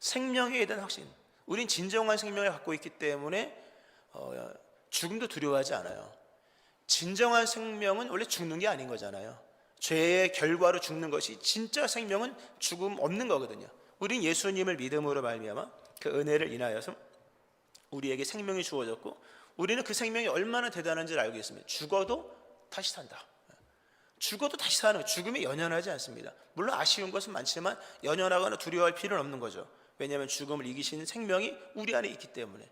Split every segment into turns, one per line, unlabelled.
생명에 대한 확신. 우린 진정한 생명을 갖고 있기 때문에 죽음도 두려워하지 않아요. 진정한 생명은 원래 죽는 게 아닌 거잖아요. 죄의 결과로 죽는 것이, 진짜 생명은 죽음 없는 거거든요. 우린 예수님을 믿음으로 말미암아 그 은혜를 인하여서 우리에게 생명이 주어졌고, 우리는 그 생명이 얼마나 대단한지를 알고 있습니다. 죽어도 다시 산다. 죽어도 다시 사는 거예요. 죽음이 연연하지 않습니다. 물론 아쉬운 것은 많지만 연연하거나 두려워할 필요는 없는 거죠. 왜냐하면 죽음을 이기시는 생명이 우리 안에 있기 때문에.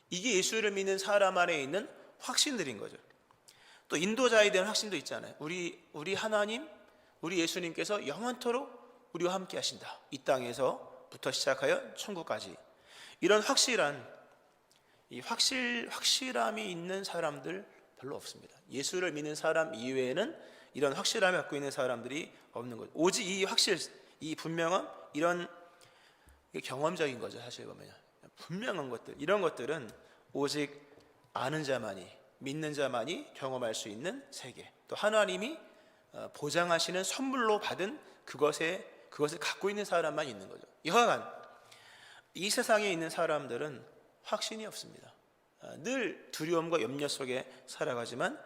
이게 예수를 믿는 사람 안에 있는 확신들인 거죠. 또 인도자에 대한 확신도 있잖아요. 우리 하나님, 우리 예수님께서 영원토록 우리와 함께 하신다. 이 땅에서부터 시작하여 천국까지. 이런 확실함이 있는 사람들 별로 없습니다. 예수를 믿는 사람 이외에는 이런 확실함을 갖고 있는 사람들이 없는 거죠. 오직 이 분명함, 이런 경험적인 거죠. 사실 보면 분명한 것들, 이런 것들은 오직 아는 자만이, 믿는 자만이 경험할 수 있는 세계, 또 하나님이 보장하시는 선물로 받은 그것을 갖고 있는 사람만 있는 거죠. 여하간 이 세상에 있는 사람들은 확신이 없습니다. 늘 두려움과 염려 속에 살아가지만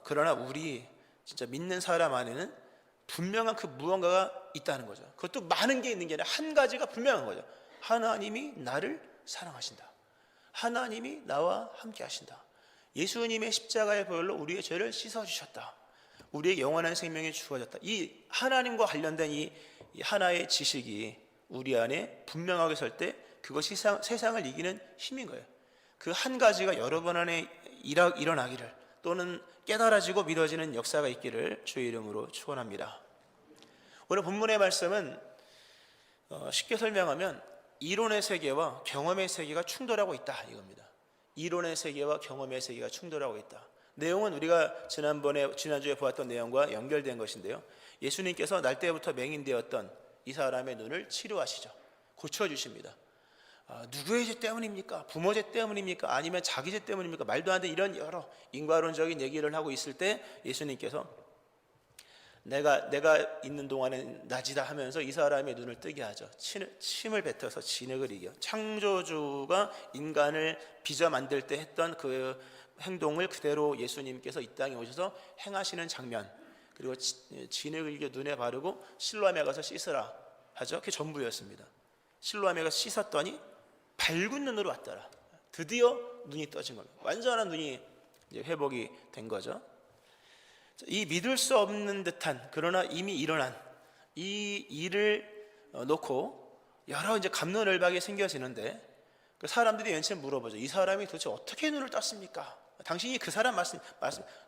그러나 우리 진짜 믿는 사람 안에는 분명한 그 무언가가 있다는 거죠. 그것도 많은 게 있는 게 아니라 한 가지가 분명한 거죠. 하나님이 나를 사랑하신다. 하나님이 나와 함께 하신다. 예수님의 십자가의 보혈로 우리의 죄를 씻어주셨다. 우리의 영원한 생명이 주어졌다. 이 하나님과 관련된 이 하나의 지식이 우리 안에 분명하게 설 때 그것이 세상을 이기는 힘인 거예요. 그 한 가지가 여러분 안에 일어나기를, 또는 깨달아지고 믿어지는 역사가 있기를 주의 이름으로 축원합니다. 오늘 본문의 말씀은 쉽게 설명하면 이론의 세계와 경험의 세계가 충돌하고 있다, 이겁니다. 이론의 세계와 경험의 세계가 충돌하고 있다. 내용은 우리가 지난주에 보았던 내용과 연결된 것인데요, 예수님께서 날 때부터 맹인되었던 이 사람의 눈을 치료하시죠. 고쳐주십니다. 누구의 죄 때문입니까? 부모 죄 때문입니까? 아니면 자기 죄 때문입니까? 말도 안 되는 이런 여러 인과론적인 얘기를 하고 있을 때 예수님께서 내가 있는 동안엔 낮이다 하면서 이 사람의 눈을 뜨게 하죠. 침을 뱉어서 진흙을 이겨. 창조주가 인간을 빚어 만들 때 했던 그 행동을 그대로 예수님께서 이 땅에 오셔서 행하시는 장면, 그리고 진흙을 이겨 눈에 바르고 실로암에 가서 씻으라 하죠. 그게 전부였습니다. 실로암에 가서 씻었더니 밝은 눈으로 왔더라. 드디어 눈이 떠진 겁니다. 완전한 눈이 이제 회복이 된 거죠. 이 믿을 수 없는 듯한, 그러나 이미 일어난 이 일을 놓고 여러 이제 갑론을박이 생겨지는데, 그 사람들이 맨 처음 물어보죠. 이 사람이 도대체 어떻게 눈을 떴습니까? 당신이 그 사람 말씀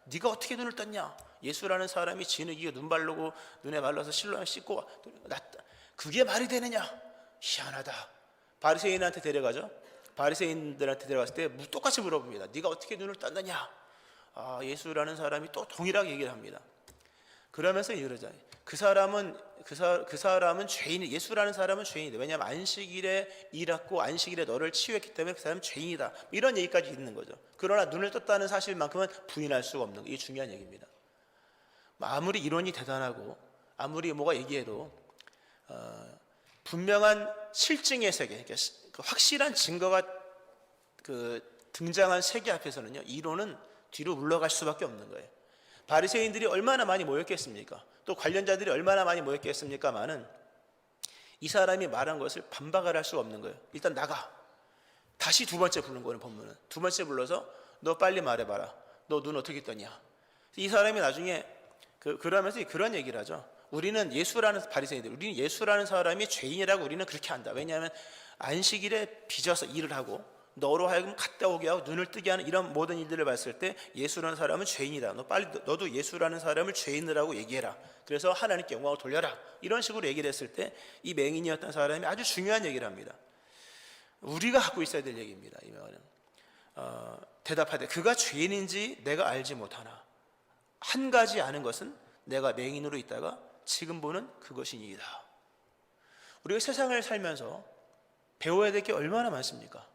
네가 어떻게 눈을 떴냐? 예수라는 사람이 진흙이고 눈 바르고 눈에 발라서 실로암에 씻고 났다. 그게 말이 되느냐? 희한하다. 바리새인한테 데려가죠. 바리새인들한테 데려갔을 때 똑같이 물어봅니다. 네가 어떻게 눈을 떴느냐? 예수라는 사람이 또 동일하게 얘기를 합니다. 그러면서 이러잖아요. 그 사람은 죄인이, 예수라는 사람은 죄인이다. 왜냐하면 안식일에 일했고 안식일에 너를 치유했기 때문에 그 사람은 죄인이다. 이런 얘기까지 있는 거죠. 그러나 눈을 떴다는 사실만큼은 부인할 수가 없는 거. 이게 중요한 얘기입니다. 아무리 이론이 대단하고 아무리 뭐가 얘기해도 분명한 실증의 세계, 그러니까 확실한 증거가 등장한 세계 앞에서는요, 이론은 뒤로 물러갈 수밖에 없는 거예요. 바리새인들이 얼마나 많이 모였겠습니까? 또 관련자들이 얼마나 많이 모였겠습니까마는 이 사람이 말한 것을 반박을 할 수가 없는 거예요. 일단 나가. 다시 두 번째 부른 거는, 본문은 두 번째 불러서 너 빨리 말해봐라. 너 눈 어떻게 떴냐? 이 사람이 나중에 그러면서 그런 얘기를 하죠. 우리는 예수라는 사람이 죄인이라고 우리는 그렇게 한다. 왜냐하면 안식일에 빚어서 일을 하고 너로 하여금 갔다 오게 하고 눈을 뜨게 하는 이런 모든 일들을 봤을 때 예수라는 사람은 죄인이다. 너도 예수라는 사람을 죄인이라고 얘기해라. 그래서 하나님께 영광을 돌려라. 이런 식으로 얘기를 했을 때 이 맹인이었던 사람이 아주 중요한 얘기를 합니다. 우리가 갖고 있어야 될 얘기입니다. 이 말은 대답하되 그가 죄인인지 내가 알지 못하나 한 가지 아는 것은 내가 맹인으로 있다가 지금 보는 그것이니이다. 우리가 세상을 살면서 배워야 될 게 얼마나 많습니까?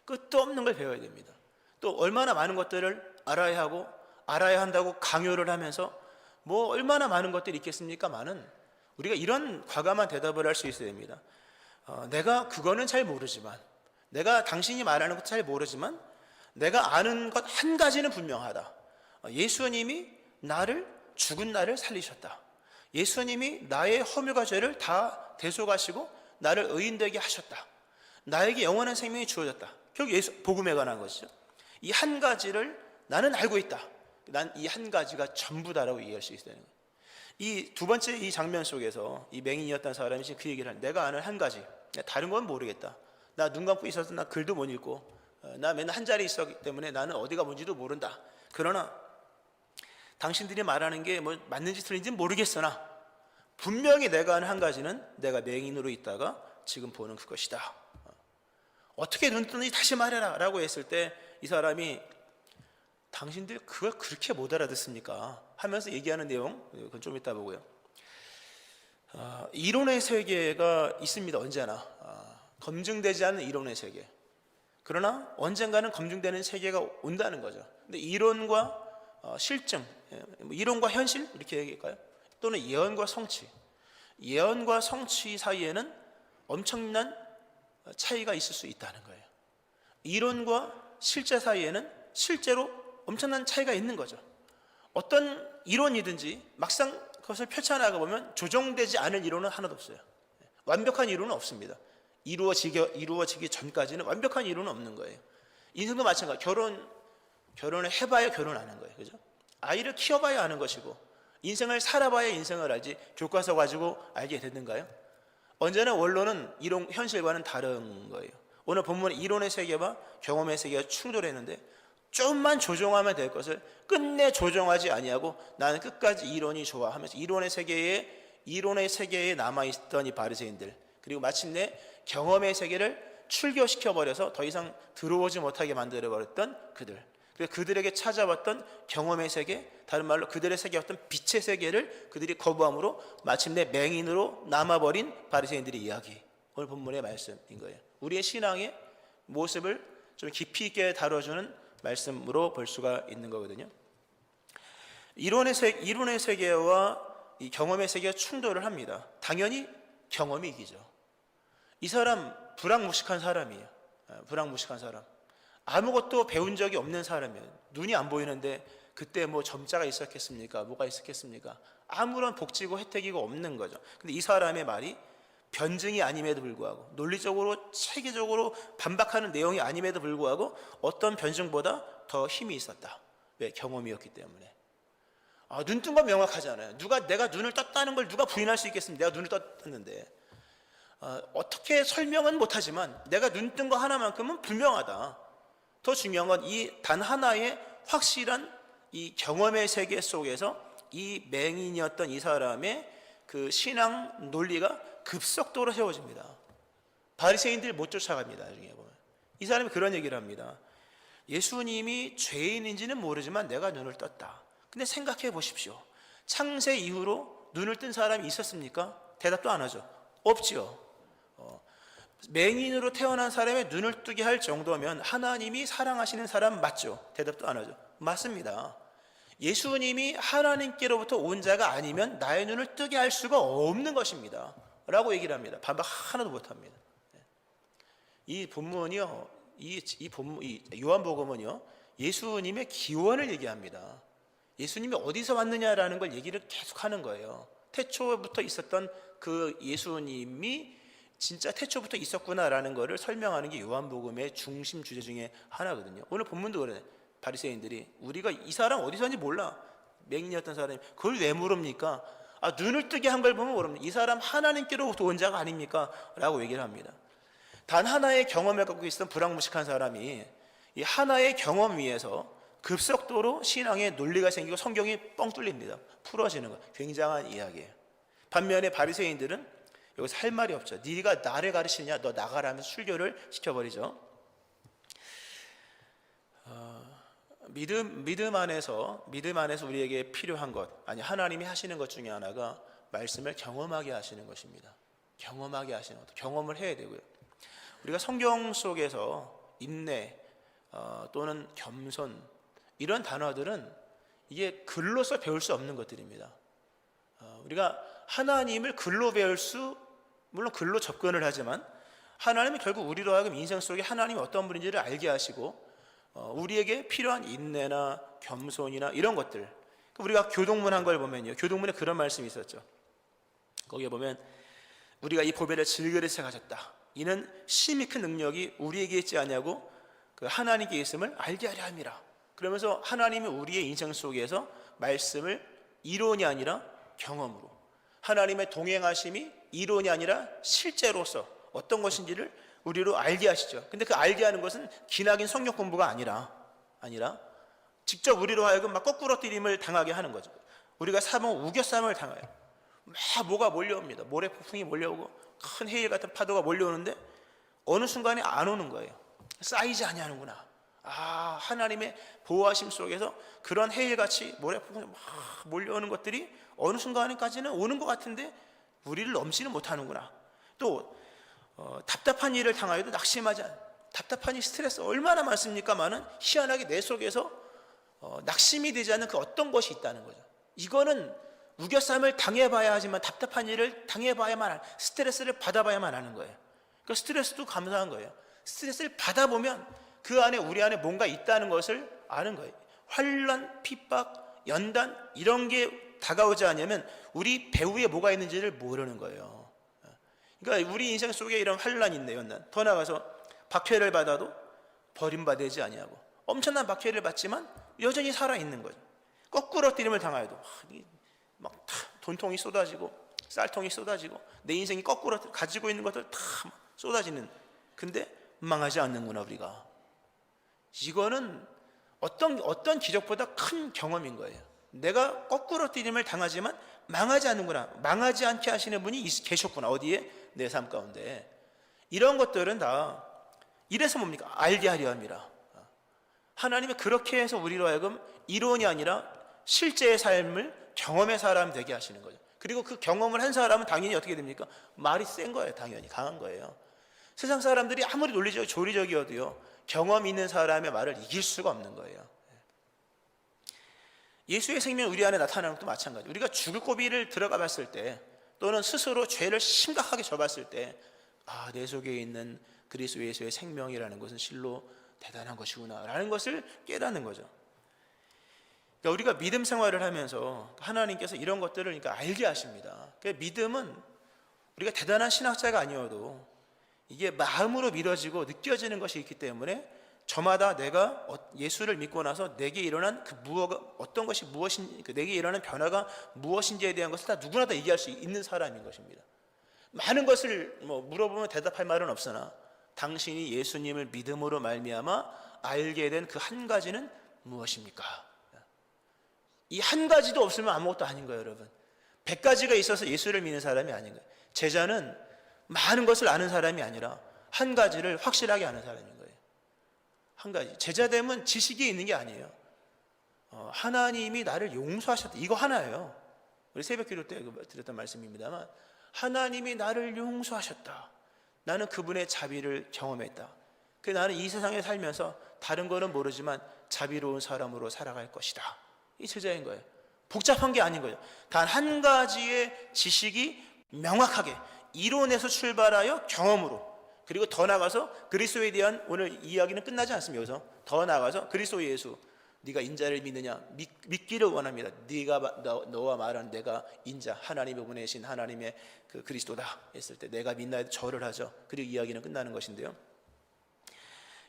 끝도 없는 걸 배워야 됩니다. 또 얼마나 많은 것들을 알아야 하고 알아야 한다고 강요를 하면서 얼마나 많은 것들이 있겠습니까? 우리가 이런 과감한 대답을 할 수 있어야 됩니다. 내가 그거는 잘 모르지만, 내가 당신이 말하는 것 잘 모르지만 내가 아는 것 한 가지는 분명하다. 예수님이 죽은 나를 살리셨다. 예수님이 나의 허물과 죄를 다 대속하시고 나를 의인되게 하셨다. 나에게 영원한 생명이 주어졌다. 결국 복음에 관한 것이죠. 이 한 가지를 나는 알고 있다. 난 이 한 가지가 전부다라고 얘기할 수 있다는 거예요. 이 두 번째 이 장면 속에서 이 맹인이었던 사람이 지금 그 얘기를 하는, 내가 아는 한 가지, 다른 건 모르겠다. 나 눈 감고 있어서 나 글도 못 읽고 나 맨날 한 자리에 있었기 때문에 나는 어디가 뭔지도 모른다. 그러나 당신들이 말하는 게 뭐 맞는지 틀린지는 모르겠으나 분명히 내가 아는 한 가지는 내가 맹인으로 있다가 지금 보는 그것이다. 어떻게 눈 뜨는지 다시 말해라 라고 했을 때 이 사람이, 당신들 그걸 그렇게 못 알아듣습니까? 하면서 얘기하는 내용, 그건 좀 이따 보고요. 이론의 세계가 있습니다. 언제나 검증되지 않는 이론의 세계. 그러나 언젠가는 검증되는 세계가 온다는 거죠. 근데 이론과 실증, 이론과 현실 이렇게 얘기할까요? 또는 예언과 성취, 예언과 성취 사이에는 엄청난 차이가 있을 수 있다는 거예요. 이론과 실제 사이에는 실제로 엄청난 차이가 있는 거죠. 어떤 이론이든지 막상 그것을 펼쳐나가 보면 조정되지 않을 이론은 하나도 없어요. 완벽한 이론은 없습니다. 이루어지기 전까지는 완벽한 이론은 없는 거예요. 인생도 마찬가지. 결혼을 해봐야 결혼 아는 거예요. 그죠? 아이를 키워봐야 아는 것이고, 인생을 살아봐야 인생을 알지, 교과서 가지고 알게 되는가요? 언제나 원론은 이론, 현실과는 다른 거예요. 오늘 본문은 이론의 세계와 경험의 세계가 충돌했는데 좀만 조정하면 될 것을 끝내 조정하지 아니하고 나는 끝까지 이론이 좋아 하면서 이론의 세계에 남아있던 이 바리새인들, 그리고 마침내 경험의 세계를 출교시켜 버려서 더 이상 들어오지 못하게 만들어 버렸던 그들, 그래서 그들에게 찾아왔던 경험의 세계, 다른 말로 그들의 세계였던 빛의 세계를 그들이 거부함으로 마침내 맹인으로 남아버린 바리새인들의 이야기, 오늘 본문의 말씀인 거예요. 우리의 신앙의 모습을 좀 깊이 있게 다뤄주는 말씀으로 볼 수가 있는 거거든요. 이론의 세계와 이 경험의 세계가 충돌을 합니다. 당연히 경험이 이기죠. 이 사람 불황무식한 사람이에요. 불황무식한 사람. 아무것도 배운 적이 없는 사람이에요. 눈이 안 보이는데 그때 뭐 점자가 있었겠습니까? 뭐가 있었겠습니까? 아무런 복지고 혜택이고 없는 거죠. 근데 이 사람의 말이 변증이 아님에도 불구하고, 논리적으로 체계적으로 반박하는 내용이 아님에도 불구하고 어떤 변증보다 더 힘이 있었다. 왜? 경험이었기 때문에. 눈 뜬 건 명확하잖아요. 내가 눈을 떴다는 걸 누가 부인할 수 있겠습니까? 내가 눈을 떴는데. 어떻게 설명은 못하지만 내가 눈 뜬 거 하나만큼은 분명하다. 더 중요한 건 이 단 하나의 확실한 이 경험의 세계 속에서 이 맹인이었던 이 사람의 그 신앙 논리가 급속도로 세워집니다. 바리새인들 못 쫓아갑니다. 나중에 보면 이 사람이 그런 얘기를 합니다. 예수님이 죄인인지는 모르지만 내가 눈을 떴다. 근데 생각해 보십시오. 창세 이후로 눈을 뜬 사람이 있었습니까? 대답도 안 하죠. 없지요. 맹인으로 태어난 사람의 눈을 뜨게 할 정도면 하나님이 사랑하시는 사람 맞죠? 대답도 안 하죠. 맞습니다. 예수님이 하나님께로부터 온 자가 아니면 나의 눈을 뜨게 할 수가 없는 것입니다 라고 얘기를 합니다. 반박 하나도 못합니다. 이 본문이요, 이 요한복음은요, 예수님의 기원을 얘기합니다. 예수님이 어디서 왔느냐라는 걸 얘기를 계속하는 거예요. 태초부터 있었던 그 예수님이 진짜 태초부터 있었구나라는 것을 설명하는 게 요한복음의 중심 주제 중에 하나거든요. 오늘 본문도 그래. 바리새인들이 우리가 이 사람 어디서 왔는지 몰라. 맹인이었던 사람이 그걸 왜 물읍니까? 눈을 뜨게 한 걸 보면 모릅니다. 이 사람 하나님께로부터 온 자가 아닙니까? 라고 얘기를 합니다. 단 하나의 경험을 갖고 있었던 불황무식한 사람이 이 하나의 경험 위에서 급속도로 신앙의 논리가 생기고 성경이 뻥 뚫립니다. 풀어지는 것. 굉장한 이야기예요. 반면에 바리새인들은 여기서 할 말이 없죠. 네가 나를 가르치느냐? 너 나가라 하면서 출교를 시켜버리죠. 믿음 안에서 우리에게 필요한 것, 아니 하나님이 하시는 것 중에 하나가 말씀을 경험하게 하시는 것입니다. 경험하게 하시는 것, 경험을 해야 되고요. 우리가 성경 속에서 인내 또는 겸손 이런 단어들은 이게 글로서 배울 수 없는 것들입니다. 우리가 하나님을 글로 배울 수, 물론 글로 접근을 하지만 하나님은 결국 우리로 하여금 인생 속에 하나님이 어떤 분인지를 알게 하시고 우리에게 필요한 인내나 겸손이나 이런 것들, 우리가 교동문 한 걸 보면요, 교동문에 그런 말씀이 있었죠. 거기에 보면 우리가 이 보배를 질그릇에 가졌다, 이는 심히 큰 능력이 우리에게 있지 아니하고 그 하나님께 있음을 알게 하려 함이라. 그러면서 하나님이 우리의 인생 속에서 말씀을 이론이 아니라 경험으로, 하나님의 동행하심이 이론이 아니라 실제로서 어떤 것인지를 우리로 알게 하시죠. 근데 그 알게 하는 것은 기나긴 성경 공부가 아니라 직접 우리로 하여금 막 거꾸로뜨림을 당하게 하는 거죠. 우리가 우겨쌈을 당해요. 막 뭐가 몰려옵니다. 모래폭풍이 몰려오고 큰 해일 같은 파도가 몰려오는데 어느 순간에 안 오는 거예요. 쌓이지 아니하는구나. 하나님의 보호하심 속에서 그런 해일같이 모래폭풍이 막 몰려오는 것들이 어느 순간까지는 오는 것 같은데 우리를 넘지는 못하는구나. 또 답답한 일을 당하여도 낙심하지 않아요. 답답한 일, 스트레스 얼마나 많습니까마는 희한하게 내 속에서 낙심이 되지 않는 그 어떤 것이 있다는 거죠. 이거는 우겨쌈을 당해봐야 하지만 답답한 일을 당해봐야만 하는, 스트레스를 받아봐야만 하는 거예요. 그러니까 스트레스도 감사한 거예요. 스트레스를 받아보면 그 안에, 우리 안에 뭔가 있다는 것을 아는 거예요. 환난, 핍박, 연단 이런 게 다가오지 않으면 우리 배후에 뭐가 있는지를 모르는 거예요. 그러니까 우리 인생 속에 이런 환난이 있네요. 연단. 더 나아가서 박해를 받아도 버림받지 아니하고, 엄청난 박해를 받지만 여전히 살아있는 거죠. 거꾸로 뛰림을 당하여도 막 돈통이 쏟아지고 쌀통이 쏟아지고 내 인생이 거꾸로 가지고 있는 것들 다 쏟아지는, 근데 망하지 않는구나 우리가. 이거는 어떤 기적보다 큰 경험인 거예요. 내가 거꾸로 뛰림을 당하지만 망하지 않는구나. 망하지 않게 하시는 분이 계셨구나. 어디에? 내 삶 가운데. 이런 것들은 다 이래서 뭡니까? 알게 하려 함이라. 하나님이 그렇게 해서 우리로 하여금 이론이 아니라 실제의 삶을 경험의 사람 되게 하시는 거죠. 그리고 그 경험을 한 사람은 당연히 어떻게 됩니까? 말이 센 거예요. 당연히 강한 거예요. 세상 사람들이 아무리 논리적, 조리적이어도요, 경험 있는 사람의 말을 이길 수가 없는 거예요. 예수의 생명이 우리 안에 나타나는 것도 마찬가지예요. 우리가 죽을 고비를 들어가 봤을 때, 또는 스스로 죄를 심각하게 져봤을 때, 내 속에 있는 그리스도 예수의 생명이라는 것은 실로 대단한 것이구나 라는 것을 깨닫는 거죠. 그러니까 우리가 믿음 생활을 하면서 하나님께서 이런 것들을 그러니까 알게 하십니다. 그러니까 믿음은 우리가 대단한 신학자가 아니어도 이게 마음으로 믿어지고 느껴지는 것이 있기 때문에 저마다 내가 예수를 믿고 나서 내게 일어난 그 어떤 것이 무엇인지, 내게 일어난 변화가 무엇인지에 대한 것을 다 누구나 다 얘기할 수 있는 사람인 것입니다. 많은 것을 물어보면 대답할 말은 없으나 당신이 예수님을 믿음으로 말미암아 알게 된 그 한 가지는 무엇입니까? 이 한 가지도 없으면 아무것도 아닌 거예요, 여러분. 100가지가 있어서 예수를 믿는 사람이 아닌 거예요. 제자는 많은 것을 아는 사람이 아니라 한 가지를 확실하게 아는 사람인 거예요. 한 가지. 제자됨은 지식이 있는 게 아니에요. 하나님이 나를 용서하셨다. 이거 하나예요. 우리 새벽기도 때 드렸던 말씀입니다만, 하나님이 나를 용서하셨다. 나는 그분의 자비를 경험했다. 나는 이 세상에 살면서 다른 거는 모르지만 자비로운 사람으로 살아갈 것이다. 이 제자인 거예요. 복잡한 게 아닌 거예요. 단 한 가지의 지식이 명확하게 이론에서 출발하여 경험으로, 그리고 더 나아가서 그리스도에 대한, 오늘 이야기는 끝나지 않습니다. 여기서 더 나아가서 그리스도 예수, 네가 인자를 믿느냐? 믿기를 원합니다. 너와 말하는 내가 인자, 하나님의 보내신 하나님의 그 그리스도다 했을 때 내가 믿나이다 절을 하죠. 그리고 이야기는 끝나는 것인데요.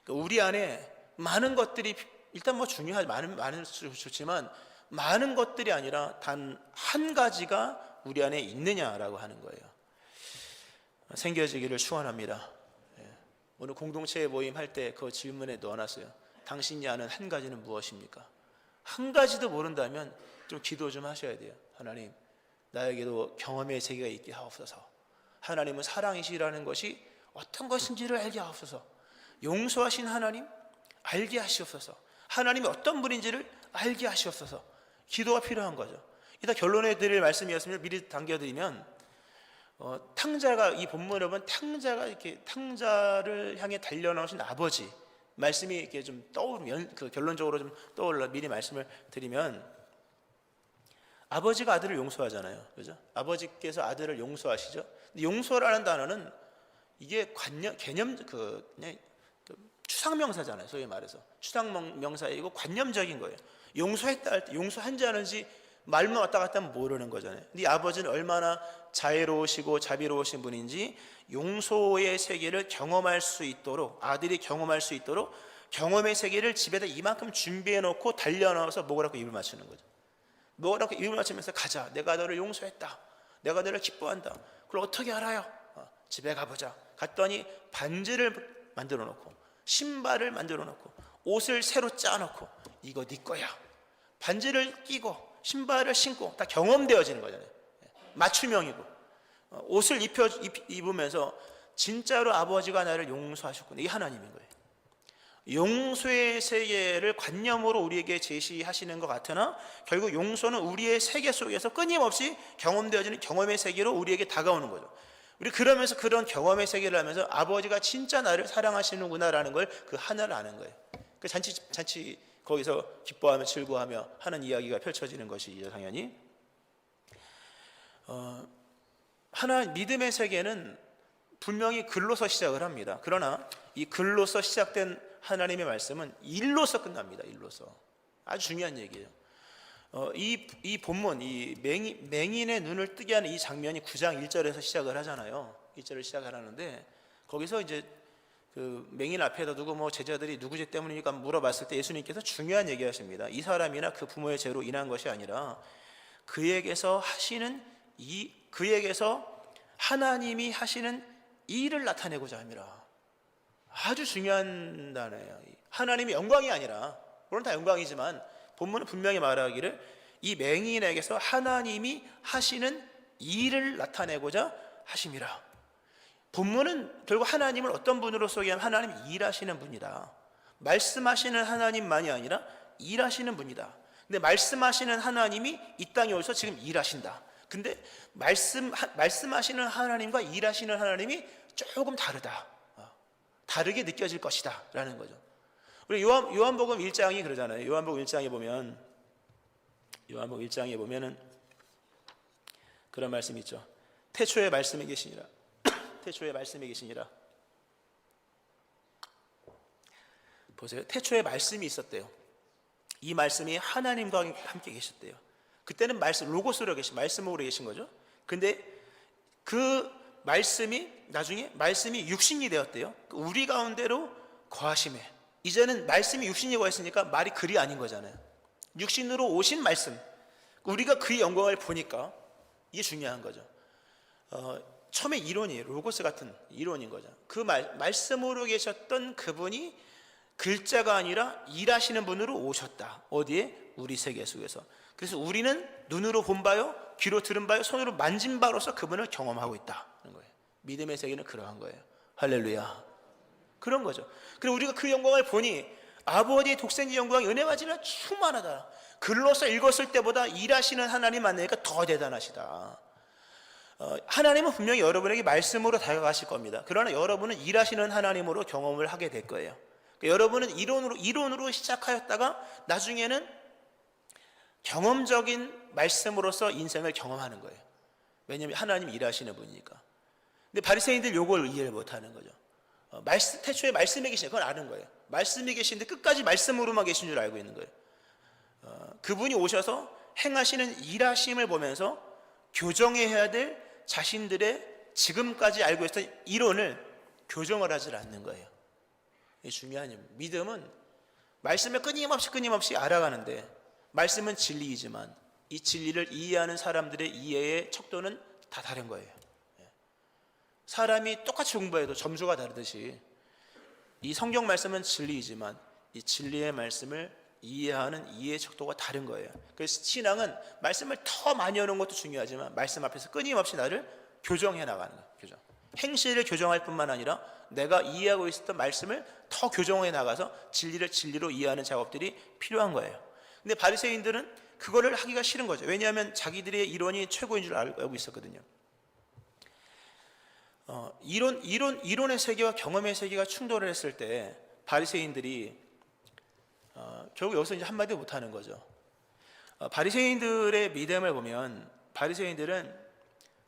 그러니까 우리 안에 많은 것들이 일단 중요하지, 많은 좋지만 많은 것들이 아니라 단 한 가지가 우리 안에 있느냐라고 하는 거예요. 생겨지기를 축원합니다. 오늘 공동체 모임 할 때 그 질문에 넣어놨어요. 당신이 아는 한 가지는 무엇입니까? 한 가지도 모른다면 좀 기도 좀 하셔야 돼요. 하나님, 나에게도 경험의 세계가 있게 하옵소서. 하나님은 사랑이시라는 것이 어떤 것인지를 알게 하옵소서. 용서하신 하나님 알게 하시옵소서. 하나님이 어떤 분인지를 알게 하시옵소서. 기도가 필요한 거죠. 이따 결론해 드릴 말씀이었으면 미리 당겨드리면, 탕자가, 이 본문에 보면 탕자가 이렇게 탕자를 향해 달려나오신 아버지 말씀이 이렇게 좀 떠오르면, 그 결론적으로 좀 떠올라 미리 말씀을 드리면, 아버지가 아들을 용서하잖아요, 그죠? 아버지께서 아들을 용서하시죠. 근데 용서라는 단어는 이게 개념 그냥 추상명사잖아요. 소위 말해서 추상명사이고 관념적인 거예요. 용서했다 할 때 용서한지 안 하는지 말만 왔다 갔다 하면 모르는 거잖아요. 근데 아버지는 얼마나 자애로우시고 자비로우신 분인지 용서의 세계를 경험할 수 있도록, 아들이 경험할 수 있도록 경험의 세계를 집에다 이만큼 준비해 놓고 달려나와서 먹으라고 입을 맞추는 거죠. 먹으라고 입을 맞추면서 가자, 내가 너를 용서했다, 내가 너를 기뻐한다. 그걸 어떻게 알아요? 집에 가보자. 갔더니 반지를 만들어 놓고 신발을 만들어 놓고 옷을 새로 짜 놓고 이거 네 거야. 반지를 끼고 신발을 신고 다 경험되어지는 거잖아요. 맞춤형이고 옷을 입으면서 진짜로 아버지가 나를 용서하셨구나, 이게 하나님인 거예요. 용서의 세계를 관념으로 우리에게 제시하시는 것 같으나 결국 용서는 우리의 세계 속에서 끊임없이 경험되어지는 경험의 세계로 우리에게 다가오는 거죠. 우리 그러면서 그런 경험의 세계를 하면서 아버지가 진짜 나를 사랑하시는구나라는 걸 그 하나를 아는 거예요. 그 잔치 거기서 기뻐하며 즐거워하며 하는 이야기가 펼쳐지는 것이죠. 당연히 믿음의 세계는 분명히 글로서 시작을 합니다. 그러나 이 글로서 시작된 하나님의 말씀은 일로서 끝납니다. 일로서. 아주 중요한 얘기예요. 이 본문, 이 맹인의 눈을 뜨게 하는 이 장면이 9장 1절에서 시작을 하잖아요. 1절을 시작을 하는데 거기서 이제 그 맹인 앞에다 두고 뭐 제자들이 누구 죄 때문이니까 물어봤을 때 예수님께서 중요한 얘기하십니다. 이 사람이나 그 부모의 죄로 인한 것이 아니라 그에게서 하나님이 하시는 일을 나타내고자 함이라. 아주 중요한 단어예요. 하나님의 영광이 아니라, 물론 다 영광이지만 본문은 분명히 말하기를 이 맹인에게서 하나님이 하시는 일을 나타내고자 하심이라. 본문은 결국 하나님을 어떤 분으로 소개하면 하나님 일하시는 분이다. 말씀하시는 하나님만이 아니라 일하시는 분이다. 근데 말씀하시는 하나님이 이 땅에 오셔서 지금 일하신다. 근데 말씀하시는 하나님과 일하시는 하나님이 조금 다르다. 다르게 느껴질 것이다 라는 거죠. 우리 요한복음 1장이 그러잖아요. 요한복음 1장에 보면은 그런 말씀이 있죠. 태초에 말씀이 계시니라. 태초에 말씀이 계시니라. 보세요. 태초에 말씀이 있었대요. 이 말씀이 하나님과 함께 계셨대요. 그때는 로고스로 말씀으로 계신 거죠. 근데 그 말씀이 나중에 말씀이 육신이 되었대요. 우리 가운데로 거하심에, 이제는 말씀이 육신이 거했으니까 말이 글이 아닌 거잖아요. 육신으로 오신 말씀, 우리가 그의 영광을 보니까 이게 중요한 거죠. 처음에 이론이에요. 로고스 같은 이론인 거죠. 그 말씀으로 계셨던 그분이 글자가 아니라 일하시는 분으로 오셨다. 어디에? 우리 세계 속에서. 그래서 우리는 눈으로 본 바요, 귀로 들은 바요, 손으로 만진 바로서 그분을 경험하고 있다는 거예요. 믿음의 세계는 그러한 거예요. 할렐루야. 그런 거죠. 그리고 우리가 그 영광을 보니 아버지의 독생자 영광이 은혜와 진리가 충만하다. 글로서 읽었을 때보다 일하시는 하나님 만나니까 더 대단하시다. 하나님은 분명히 여러분에게 말씀으로 다가가실 겁니다. 그러나 여러분은 일하시는 하나님으로 경험을 하게 될 거예요. 그러니까 여러분은 이론으로 시작하였다가 나중에는 경험적인 말씀으로서 인생을 경험하는 거예요. 왜냐하면 하나님이 일하시는 분이니까. 근데 바리새인들 요걸 이해를 못하는 거죠. 태초에 말씀이 계신 그건 아는 거예요. 말씀이 계신데 끝까지 말씀으로만 계신 줄 알고 있는 거예요. 그분이 오셔서 행하시는 일하심을 보면서 교정해야 될 자신들의 지금까지 알고 있었던 이론을 교정을 하지 않는 거예요. 이게 중요한 일입니다. 믿음은 말씀을 끊임없이 알아가는데, 말씀은 진리이지만 이 진리를 이해하는 사람들의 이해의 척도는 다 다른 거예요. 사람이 똑같이 공부해도 점수가 다르듯이 이 성경 말씀은 진리이지만 이 진리의 말씀을 이해하는 이해의 척도가 다른 거예요. 그래서 신앙은 말씀을 더 많이 하는 것도 중요하지만 말씀 앞에서 끊임없이 나를 교정해 나가는 거예요. 교정. 행실을 교정할 뿐만 아니라 내가 이해하고 있었던 말씀을 더 교정해 나가서 진리를 진리로 이해하는 작업들이 필요한 거예요. 근데 바리새인들은 그거를 하기가 싫은 거죠. 왜냐하면 자기들의 이론이 최고인 줄 알고 있었거든요. 이론의 세계와 경험의 세계가 충돌을 했을 때 바리새인들이 결국 여기서 이제 한마디 못하는 거죠. 바리새인들의 믿음을 보면 바리새인들은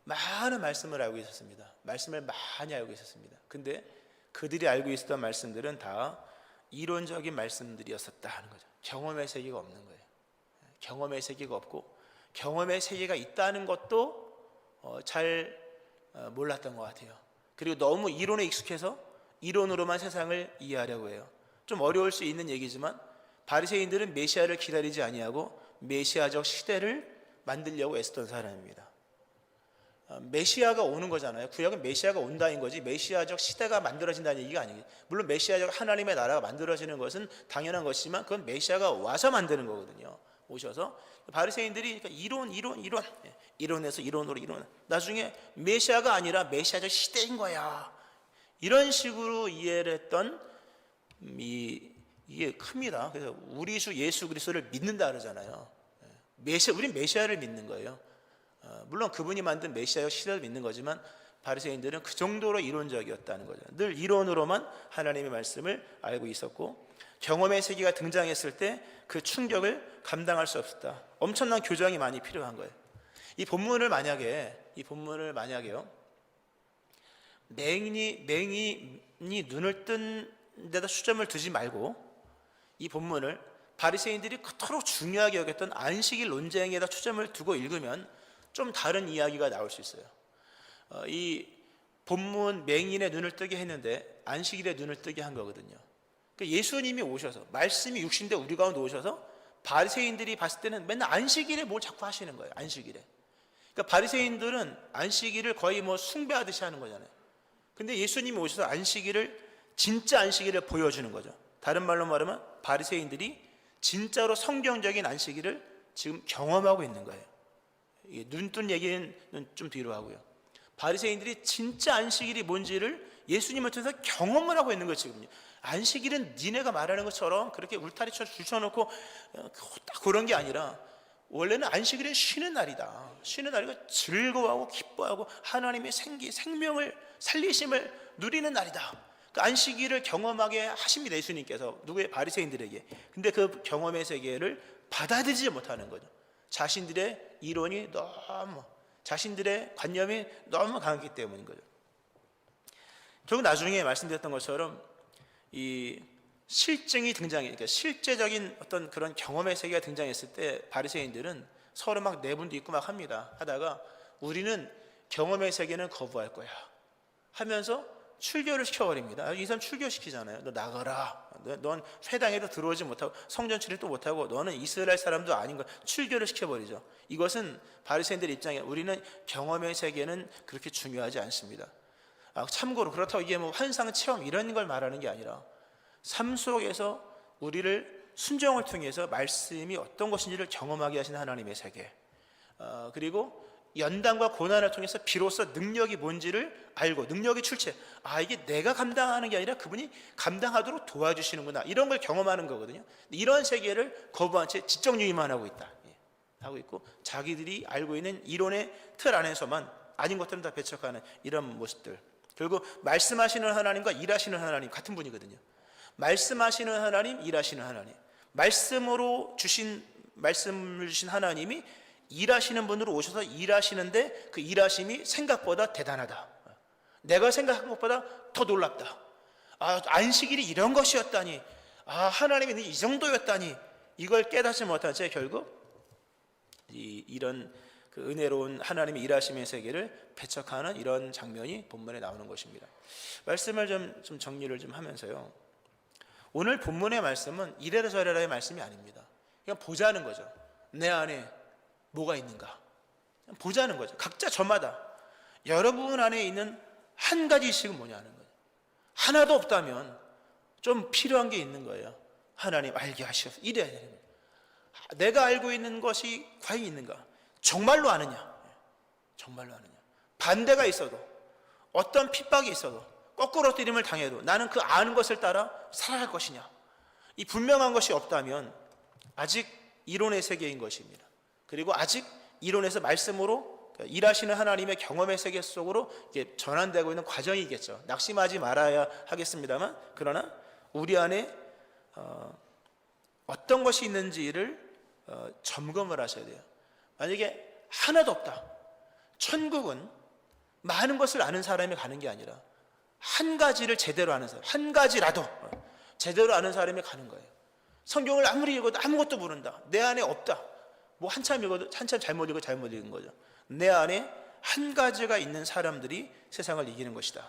많은 말씀을 알고 있었습니다. 말씀을 많이 알고 있었습니다. 근데 그들이 알고 있었던 말씀들은 다 이론적인 말씀들이었었다 하는 거죠. 경험의 세계가 없는 거예요. 경험의 세계가 없고 경험의 세계가 있다는 것도 잘 몰랐던 것 같아요. 그리고 너무 이론에 익숙해서 이론으로만 세상을 이해하려고 해요. 좀 어려울 수 있는 얘기지만 바리새인들은 메시아를 기다리지 아니하고 메시아적 시대를 만들려고 애쓰던 사람입니다. 메시아가 오는 거잖아요. 구약은 메시아가 온다는 거지 메시아적 시대가 만들어진다는 얘기가 아니에요. 물론 메시아적 하나님의 나라가 만들어지는 것은 당연한 것이지만 그건 메시아가 와서 만드는 거거든요. 오셔서 바리새인들이 그러니까 이론에서 이론 나중에 메시아가 아니라 메시아적 시대인 거야 이런 식으로 이해를 했던 이게 큽니다. 그래서 우리 주 예수 그리스도를 믿는다 그러잖아요. 우린 메시아를 믿는 거예요. 물론 그분이 만든 메시아적 시대를 믿는 거지만 바리새인들은 그 정도로 이론적이었다는 거죠. 늘 이론으로만 하나님의 말씀을 알고 있었고 경험의 세계가 등장했을 때 그 충격을 감당할 수 없었다. 엄청난 교정이 많이 필요한 거예요. 이 본문을 만약에요 맹인이 눈을 뜬 데다 초점을 두지 말고 이 본문을 바리새인들이 그토록 중요하게 여겼던 안식일 논쟁에다 초점을 두고 읽으면 좀 다른 이야기가 나올 수 있어요. 이 본문 맹인의 눈을 뜨게 했는데 안식일에 눈을 뜨게 한 거거든요. 예수님이 오셔서 말씀이 육신대 우리 가운데 오셔서 바리새인들이 봤을 때는 맨날 안식일에 뭘 자꾸 하시는 거예요. 안식일에. 그러니까 바리새인들은 안식일을 거의 숭배하듯이 하는 거잖아요. 근데 예수님이 오셔서 진짜 안식일을 보여주는 거죠. 다른 말로 말하면 바리새인들이 진짜로 성경적인 안식일을 지금 경험하고 있는 거예요. 눈 뜬 얘기는 좀 뒤로 하고요. 바리새인들이 진짜 안식일이 뭔지를 예수님을 통해서 경험을 하고 있는 거예요. 지금 안식일은 니네가 말하는 것처럼 그렇게 울타리처럼 줄쳐놓고 딱 그런 게 아니라 원래는 안식일은 쉬는 날이다. 쉬는 날이고 즐거워하고 기뻐하고 하나님의 생명을 살리심을 누리는 날이다. 그 안식일을 경험하게 하십니다. 예수님께서 누구의 바리새인들에게. 근데 그 경험의 세계를 받아들이지 못하는 거죠. 자신들의 이론이 자신들의 관념이 너무 강했기 때문인 거죠. 결국 나중에 말씀드렸던 것처럼 이 실증이 그러니까 실제적인 어떤 그런 경험의 세계가 등장했을 때 바리새인들은 서로 막 내분도 있고 막 하다가 우리는 경험의 세계는 거부할 거야 하면서 출교를 시켜버립니다. 이 사람 출교시키잖아요. 너 나가라. 넌 회당에도 들어오지 못하고 성전 출입도 못하고 너는 이스라엘 사람도 아닌 거 출교를 시켜버리죠. 이것은 바리새인들 입장에 우리는 경험의 세계는 그렇게 중요하지 않습니다. 참고로 그렇다고 이게 환상 체험 이런 걸 말하는 게 아니라 삶 속에서 우리를 순종을 통해서 말씀이 어떤 것인지를 경험하게 하시는 하나님의 세계, 그리고 연단과 고난을 통해서 비로소 능력이 뭔지를 알고 능력의 출체, 이게 내가 감당하는 게 아니라 그분이 감당하도록 도와주시는구나, 이런 걸 경험하는 거거든요. 이런 세계를 거부한 채 지적유의만 하고 있고 자기들이 알고 있는 이론의 틀 안에서만 아닌 것들은 다 배척하는 이런 모습들. 결국 말씀하시는 하나님과 일하시는 하나님 같은 분이거든요. 말씀하시는 하나님, 일하시는 하나님. 말씀을 주신 하나님이 일하시는 분으로 오셔서 일하시는데 그 일하심이 생각보다 대단하다. 내가 생각한 것보다 더 놀랍다. 안식일이 이런 것이었다니. 하나님이 이 정도였다니. 이걸 깨닫지 못한 채 결국 이런 그 은혜로운 하나님의 일하심의 세계를 배척하는 이런 장면이 본문에 나오는 것입니다. 말씀을 좀 정리를 좀 하면서요. 오늘 본문의 말씀은 이래라 저래라의 말씀이 아닙니다. 그냥 보자는 거죠. 내 안에 뭐가 있는가? 보자는 거죠. 각자 저마다 여러분 안에 있는 한 가지씩은 뭐냐는 거예요. 하나도 없다면 좀 필요한 게 있는 거예요. 하나님 알게 하시옵소서. 이래야 되는 거예요. 내가 알고 있는 것이 과연 있는가? 정말로 아느냐? 정말로 아느냐? 반대가 있어도, 어떤 핍박이 있어도, 거꾸로 때림을 당해도 나는 그 아는 것을 따라 살아갈 것이냐? 이 분명한 것이 없다면 아직 이론의 세계인 것입니다. 그리고 아직 이론에서 말씀으로 일하시는 하나님의 경험의 세계 속으로 전환되고 있는 과정이겠죠. 낙심하지 말아야 하겠습니다만, 그러나 우리 안에 어떤 것이 있는지를 점검을 하셔야 돼요. 만약에 하나도 없다. 천국은 많은 것을 아는 사람이 가는 게 아니라 한 가지를 제대로 아는 사람, 한 가지라도 제대로 아는 사람이 가는 거예요. 성경을 아무리 읽어도 아무것도 모른다, 내 안에 없다, 뭐 한참 읽어도 한참 잘못 읽고 잘못 읽은 거죠. 내 안에 한 가지가 있는 사람들이 세상을 이기는 것이다.